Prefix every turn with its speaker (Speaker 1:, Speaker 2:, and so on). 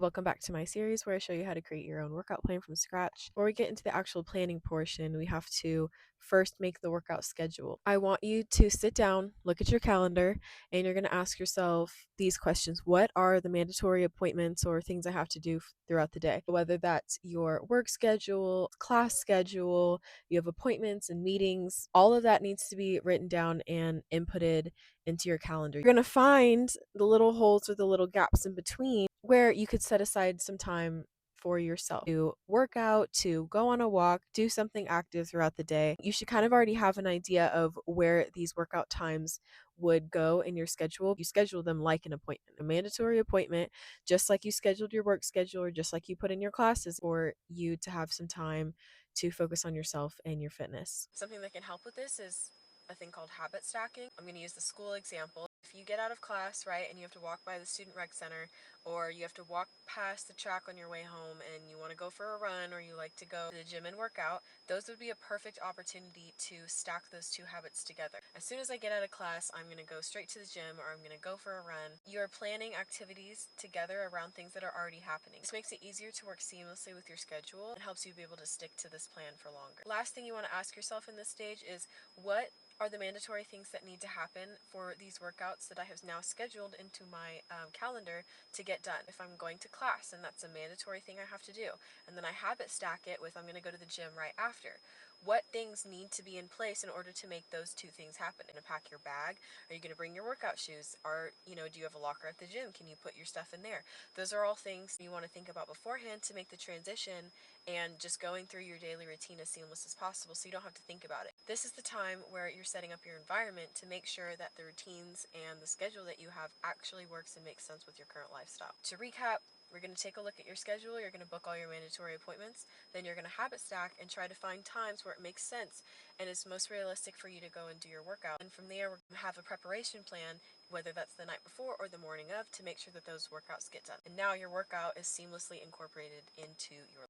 Speaker 1: Welcome back to my series where I show you how to create your own workout plan from scratch. Before we get into the actual planning portion, we have to first make the workout schedule. I want you to sit down, look at your calendar, and you're going to ask yourself these questions. What are the mandatory appointments or things I have to do throughout the day? Whether that's your work schedule, class schedule, you have appointments and meetings, all of that needs to be written down and inputted into your calendar. You're going to find the little holes or the little gaps in between where you could set aside some time for yourself to work out, to go on a walk, do something active throughout the day. You should kind of already have an idea of where these workout times would go in your schedule. You schedule them like an appointment, a mandatory appointment, just like you scheduled your work schedule or just like you put in your classes for you to have some time to focus on yourself and your fitness. Something that can help with this is a thing called habit stacking. I'm going to use the school example. If you get out of class, right, and you have to walk by the student rec center, or you have to walk past the track on your way home and you want to go for a run, or you like to go to the gym and work out, those would be a perfect opportunity to stack those two habits together. As soon as I get out of class, I'm going to go straight to the gym or I'm going to go for a run. You're planning activities together around things that are already happening. This makes it easier to work seamlessly with your schedule and helps you be able to stick to this plan for longer. Last thing you want to ask yourself in this stage is, what are the mandatory things that need to happen for these workouts that I have now scheduled into my calendar to get done? If I'm going to class and that's a mandatory thing I have to do, and then I habit stack it with I'm going to go to the gym right after. What things need to be in place in order to make those two things happen? Are you going to pack your bag? Are you going to bring your workout shoes? Do you have a locker at the gym? Can you put your stuff in there? Those are all things you want to think about beforehand to make the transition and just going through your daily routine as seamless as possible so you don't have to think about it. This is the time where you're setting up your environment to make sure that the routines and the schedule that you have actually works and makes sense with your current lifestyle. To recap, we're going to take a look at your schedule, you're going to book all your mandatory appointments, then you're going to habit stack and try to find times where it makes sense and is most realistic for you to go and do your workout. And from there, we're going to have a preparation plan, whether that's the night before or the morning of, to make sure that those workouts get done. And now your workout is seamlessly incorporated into your